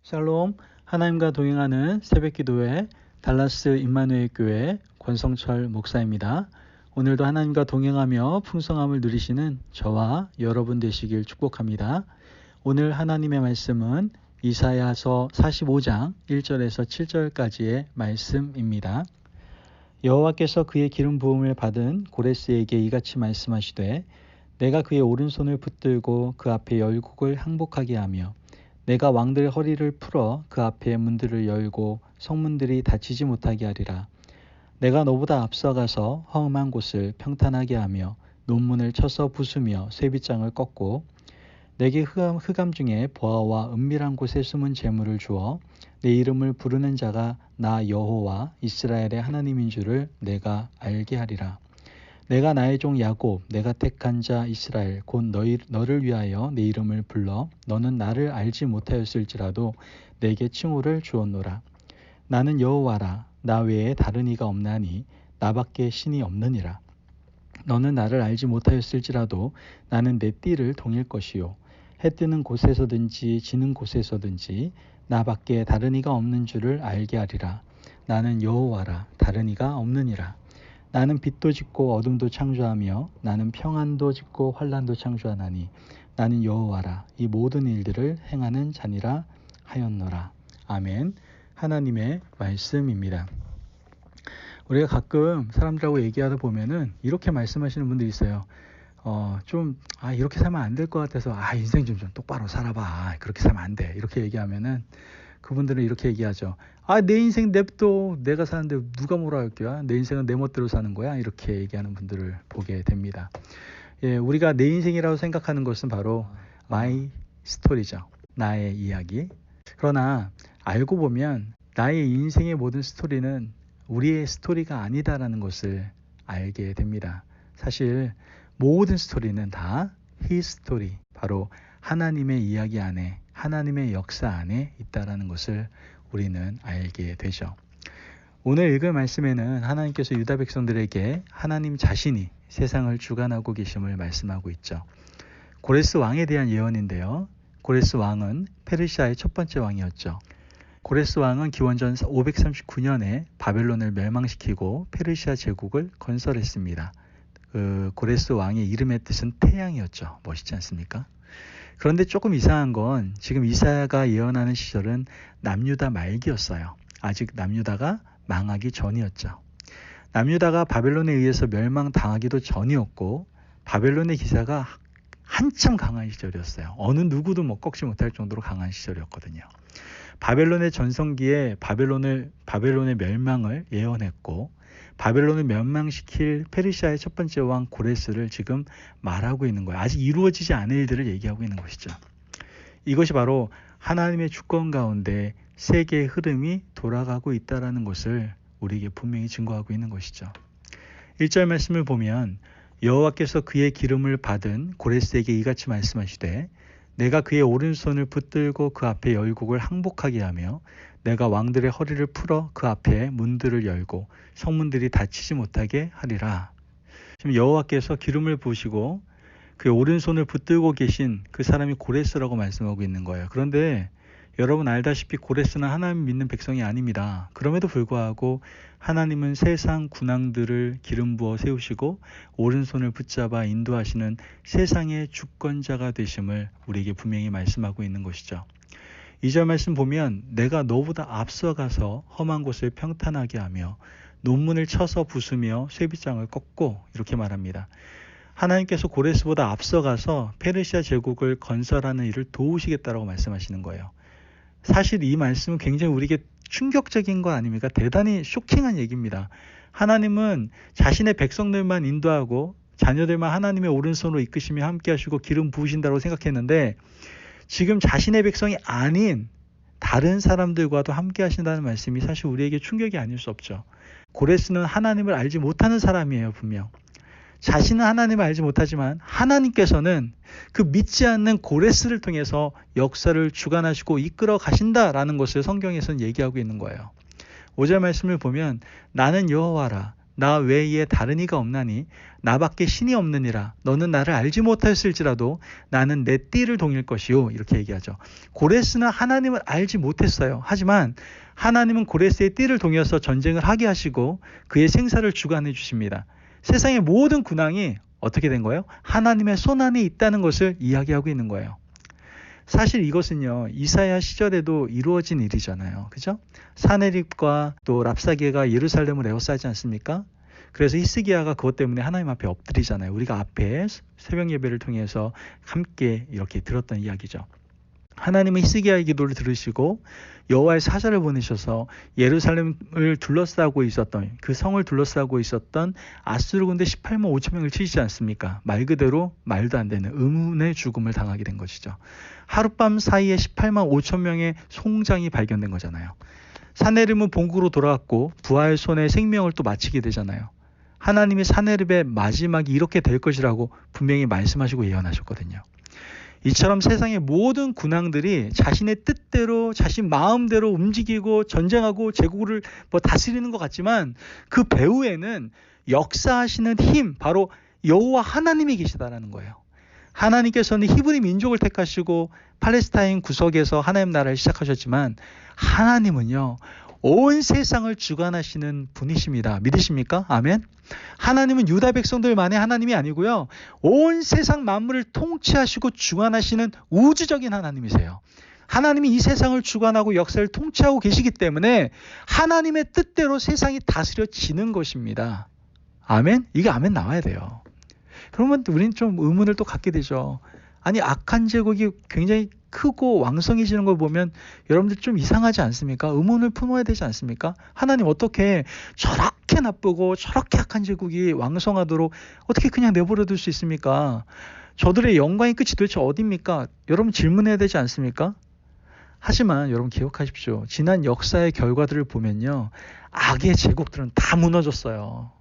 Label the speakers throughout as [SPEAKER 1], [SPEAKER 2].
[SPEAKER 1] 샬롬, 하나님과 동행하는 새벽기도회 달라스 임마누엘 교회 권성철 목사입니다. 오늘도 하나님과 동행하며 풍성함을 누리시는 저와 여러분 되시길 축복합니다. 오늘 하나님의 말씀은 이사야서 45장 1절에서 7절까지의 말씀입니다. 여호와께서 그의 기름 부음을 받은 고레스에게 이같이 말씀하시되 내가 그의 오른손을 붙들고 그 앞에 열국을 항복하게 하며 내가 왕들의 허리를 풀어 그 앞에 문들을 열고 성문들이 닫히지 못하게 하리라. 내가 너보다 앞서가서 험한 곳을 평탄하게 하며 논문을 쳐서 부수며 쇠빗장을 꺾고 내게 흑암 중에 보아와 은밀한 곳에 숨은 재물을 주어 내 이름을 부르는 자가 나 여호와 이스라엘의 하나님인 줄을 내가 알게 하리라. 내가 나의 종 야곱, 내가 택한 자 이스라엘, 곧 너를 위하여 내 이름을 불러 너는 나를 알지 못하였을지라도 내게 칭호를 주었노라. 나는 여호와라, 나 외에 다른 이가 없나니 나밖에 신이 없느니라. 너는 나를 알지 못하였을지라도 나는 내 띠를 동일 것이요 해 뜨는 곳에서든지 지는 곳에서든지 나밖에 다른 이가 없는 줄을 알게 하리라. 나는 여호와라, 다른 이가 없느니라. 나는 빛도 짓고 어둠도 창조하며 나는 평안도 짓고 환난도 창조하나니 나는 여호와라, 이 모든 일들을 행하는 자니라 하였노라. 아멘. 하나님의 말씀입니다. 우리가 가끔 사람들하고 얘기하다 보면은 이렇게 말씀하시는 분들이 있어요. 이렇게 살면 안 될 것 같아서 인생 좀 똑바로 살아봐. 그렇게 살면 안 돼. 이렇게 얘기하면은 그분들은 이렇게 얘기하죠. 내 인생 냅둬. 내가 사는데 누가 뭐라 할 거야. 내 인생은 내 멋대로 사는 거야. 이렇게 얘기하는 분들을 보게 됩니다. 우리가 내 인생이라고 생각하는 것은 바로 my 스토리죠. 나의 이야기. 그러나 알고 보면 나의 인생의 모든 스토리는 우리의 스토리가 아니다라는 것을 알게 됩니다. 사실 모든 스토리는 다 his story, 바로 하나님의 이야기 안에, 하나님의 역사 안에 있다라는 것을 우리는 알게 되죠. 오늘 읽을 말씀에는 하나님께서 유다 백성들에게 하나님 자신이 세상을 주관하고 계심을 말씀하고 있죠. 고레스 왕에 대한 예언인데요. 고레스 왕은 페르시아의 첫 번째 왕이었죠. 고레스 왕은 기원전 539년에 바벨론을 멸망시키고 페르시아 제국을 건설했습니다. 고레스 왕의 이름의 뜻은 태양이었죠. 멋있지 않습니까? 그런데 조금 이상한 건 지금 이사야가 예언하는 시절은 남유다 말기였어요. 아직 남유다가 망하기 전이었죠. 남유다가 바벨론에 의해서 멸망당하기도 전이었고 바벨론의 기사가 한참 강한 시절이었어요. 어느 누구도 꺾지 못할 정도로 강한 시절이었거든요. 바벨론의 전성기에 바벨론의 멸망을 예언했고 바벨론을 멸망시킬 페르시아의 첫 번째 왕 고레스를 지금 말하고 있는 거예요. 아직 이루어지지 않은 일들을 얘기하고 있는 것이죠. 이것이 바로 하나님의 주권 가운데 세계의 흐름이 돌아가고 있다는 것을 우리에게 분명히 증거하고 있는 것이죠. 1절 말씀을 보면 여호와께서 그의 기름을 받은 고레스에게 이같이 말씀하시되 내가 그의 오른손을 붙들고 그 앞에 열국을 항복하게 하며 내가 왕들의 허리를 풀어 그 앞에 문들을 열고 성문들이 닫히지 못하게 하리라. 지금 여호와께서 기름을 부으시고 그의 오른손을 붙들고 계신 그 사람이 고레스라고 말씀하고 있는 거예요. 그런데 여러분 알다시피 고레스는 하나님 믿는 백성이 아닙니다. 그럼에도 불구하고 하나님은 세상 군왕들을 기름 부어 세우시고 오른손을 붙잡아 인도하시는 세상의 주권자가 되심을 우리에게 분명히 말씀하고 있는 것이죠. 2절 말씀 보면 내가 너보다 앞서가서 험한 곳을 평탄하게 하며 논문을 쳐서 부수며 쇠빗장을 꺾고 이렇게 말합니다. 하나님께서 고레스보다 앞서가서 페르시아 제국을 건설하는 일을 도우시겠다라고 말씀하시는 거예요. 사실 이 말씀은 굉장히 우리에게 충격적인 거 아닙니까? 대단히 쇼킹한 얘기입니다. 하나님은 자신의 백성들만 인도하고 자녀들만 하나님의 오른손으로 이끄시며 함께 하시고 기름 부으신다고 생각했는데 지금 자신의 백성이 아닌 다른 사람들과도 함께 하신다는 말씀이 사실 우리에게 충격이 아닐 수 없죠. 고레스는 하나님을 알지 못하는 사람이에요, 분명. 자신은 하나님을 알지 못하지만 하나님께서는 그 믿지 않는 고레스를 통해서 역사를 주관하시고 이끌어 가신다라는 것을 성경에서는 얘기하고 있는 거예요. 5절 말씀을 보면 나는 여호와라, 나 외에 다른 이가 없나니 나밖에 신이 없느니라. 너는 나를 알지 못하였을지라도 나는 내 띠를 동일 것이요. 이렇게 얘기하죠. 고레스는 하나님을 알지 못했어요. 하지만 하나님은 고레스의 띠를 동여서 전쟁을 하게 하시고 그의 생사를 주관해 주십니다. 세상의 모든 군왕이 어떻게 된 거예요? 하나님의 손 안에 있다는 것을 이야기하고 있는 거예요. 사실 이것은요, 이사야 시절에도 이루어진 일이잖아요. 그죠? 사네립과 또 랍사게가 예루살렘을 에워싸지 않습니까? 그래서 히스기야가 그것 때문에 하나님 앞에 엎드리잖아요. 우리가 앞에 새벽 예배를 통해서 함께 이렇게 들었던 이야기죠. 하나님은 히스기야의 기도를 들으시고 여호와의 사자를 보내셔서 예루살렘을 둘러싸고 있었던, 그 성을 둘러싸고 있었던 아수르 군대 18만 5천 명을 치시지 않습니까? 말 그대로 말도 안 되는 의문의 죽음을 당하게 된 것이죠. 하룻밤 사이에 18만 5천 명의 송장이 발견된 거잖아요. 사네립은 본국으로 돌아왔고 부하의 손에 생명을 또 마치게 되잖아요. 하나님이 사네립의 마지막이 이렇게 될 것이라고 분명히 말씀하시고 예언하셨거든요. 이처럼 세상의 모든 군왕들이 자신의 뜻대로 자신 마음대로 움직이고 전쟁하고 제국을 다스리는 것 같지만 그 배후에는 역사하시는 힘, 바로 여호와 하나님이 계시다라는 거예요. 하나님께서는 히브리 민족을 택하시고 팔레스타인 구석에서 하나님 나라를 시작하셨지만 하나님은요, 온 세상을 주관하시는 분이십니다. 믿으십니까? 아멘. 하나님은 유다 백성들만의 하나님이 아니고요, 온 세상 만물을 통치하시고 주관하시는 우주적인 하나님이세요. 하나님이 이 세상을 주관하고 역사를 통치하고 계시기 때문에 하나님의 뜻대로 세상이 다스려지는 것입니다. 아멘? 이게 아멘 나와야 돼요. 그러면 우리는 좀 의문을 또 갖게 되죠. 아니, 악한 제국이 굉장히 크고 왕성해지는 걸 보면 여러분들 좀 이상하지 않습니까? 의문을 품어야 되지 않습니까? 하나님 어떻게 저렇게 나쁘고 저렇게 악한 제국이 왕성하도록 어떻게 그냥 내버려 둘 수 있습니까? 저들의 영광의 끝이 도대체 어디입니까? 여러분 질문해야 되지 않습니까? 하지만 여러분 기억하십시오. 지난 역사의 결과들을 보면요, 악의 제국들은 다 무너졌어요.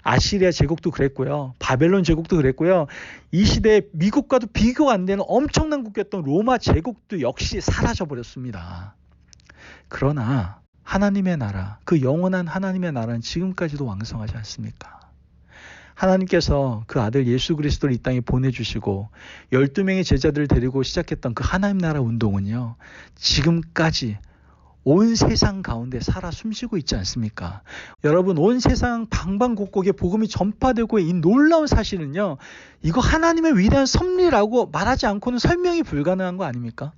[SPEAKER 1] 아시리아 제국도 그랬고요. 바벨론 제국도 그랬고요. 이 시대에 미국과도 비교가 안 되는 엄청난 국가였던 로마 제국도 역시 사라져버렸습니다. 그러나 하나님의 나라, 그 영원한 하나님의 나라는 지금까지도 왕성하지 않습니까? 하나님께서 그 아들 예수 그리스도를 이 땅에 보내주시고 12명의 제자들을 데리고 시작했던 그 하나님 나라 운동은요, 지금까지 온 세상 가운데 살아 숨쉬고 있지 않습니까? 여러분, 온 세상 방방곡곡에 복음이 전파되고 이 놀라운 사실은요, 이거 하나님의 위대한 섭리라고 말하지 않고는 설명이 불가능한 거 아닙니까?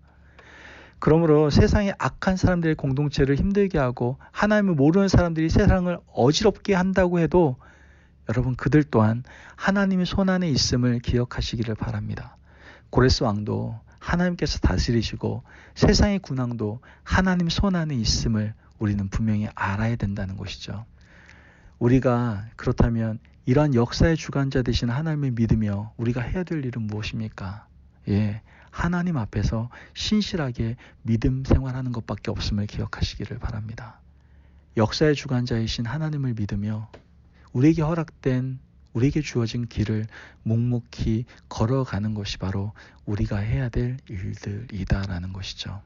[SPEAKER 1] 그러므로 세상의 악한 사람들의 공동체를 힘들게 하고 하나님을 모르는 사람들이 세상을 어지럽게 한다고 해도 여러분, 그들 또한 하나님의 손 안에 있음을 기억하시기를 바랍니다. 고레스 왕도 하나님께서 다스리시고 세상의 군왕도 하나님 손 안에 있음을 우리는 분명히 알아야 된다는 것이죠. 우리가 그렇다면 이러한 역사의 주관자 되신 하나님을 믿으며 우리가 해야 될 일은 무엇입니까? 하나님 앞에서 신실하게 믿음 생활하는 것밖에 없음을 기억하시기를 바랍니다. 역사의 주관자이신 하나님을 믿으며 우리에게 허락된, 우리에게 주어진 길을 묵묵히 걸어가는 것이 바로 우리가 해야 될 일들이다라는 것이죠.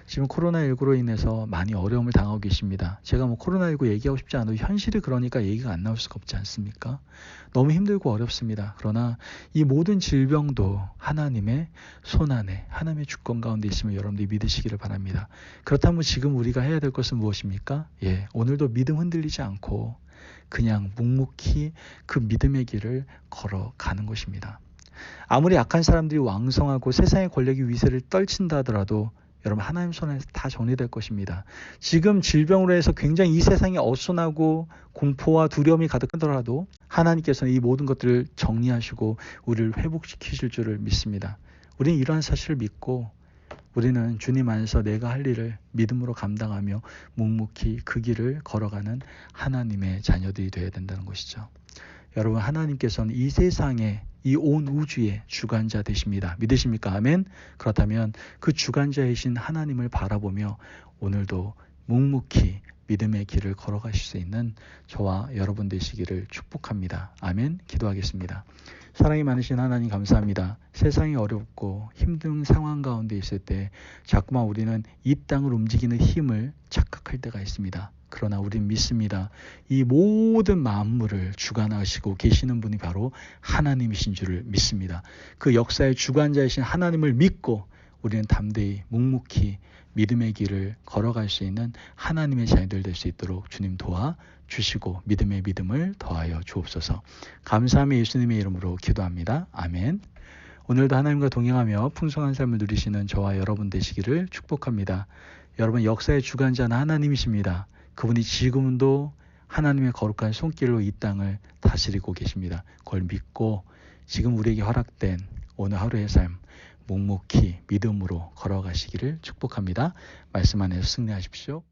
[SPEAKER 1] 지금 코로나19로 인해서 많이 어려움을 당하고 계십니다. 제가 코로나19 얘기하고 싶지 않아도 현실이 그러니까 얘기가 안 나올 수가 없지 않습니까? 너무 힘들고 어렵습니다. 그러나 이 모든 질병도 하나님의 손 안에, 하나님의 주권 가운데 있음을 여러분들이 믿으시기를 바랍니다. 그렇다면 지금 우리가 해야 될 것은 무엇입니까? 오늘도 믿음 흔들리지 않고 그냥 묵묵히 그 믿음의 길을 걸어가는 것입니다. 아무리 악한 사람들이 왕성하고 세상의 권력이 위세를 떨친다 하더라도 여러분, 하나님 손에서 다 정리될 것입니다. 지금 질병으로 해서 굉장히 이 세상이 어수선하고 공포와 두려움이 가득하더라도 하나님께서는 이 모든 것들을 정리하시고 우리를 회복시키실 줄을 믿습니다. 우리는 이러한 사실을 믿고 우리는 주님 안에서 내가 할 일을 믿음으로 감당하며 묵묵히 그 길을 걸어가는 하나님의 자녀들이 되어야 된다는 것이죠. 여러분, 하나님께서는 이 세상에, 이 온 우주의 주관자 되십니다. 믿으십니까? 아멘. 그렇다면 그 주관자이신 하나님을 바라보며 오늘도 묵묵히 믿음의 길을 걸어가실 수 있는 저와 여러분 되시기를 축복합니다. 아멘. 기도하겠습니다. 사랑이 많으신 하나님 감사합니다. 세상이 어렵고 힘든 상황 가운데 있을 때 자꾸만 우리는 이 땅을 움직이는 힘을 착각할 때가 있습니다. 그러나 우리는 믿습니다. 이 모든 만물을 주관하시고 계시는 분이 바로 하나님이신 줄을 믿습니다. 그 역사의 주관자이신 하나님을 믿고 우리는 담대히 묵묵히 믿음의 길을 걸어갈 수 있는 하나님의 자녀들 될 수 있도록 주님 도와주시고 믿음의 믿음을 더하여 주옵소서. 감사함의 예수님의 이름으로 기도합니다. 아멘. 오늘도 하나님과 동행하며 풍성한 삶을 누리시는 저와 여러분 되시기를 축복합니다. 여러분, 역사의 주관자는 하나님이십니다. 그분이 지금도 하나님의 거룩한 손길로 이 땅을 다스리고 계십니다. 그걸 믿고 지금 우리에게 허락된 오늘 하루의 삶 묵묵히 믿음으로 걸어가시기를 축복합니다. 말씀 안에서 승리하십시오.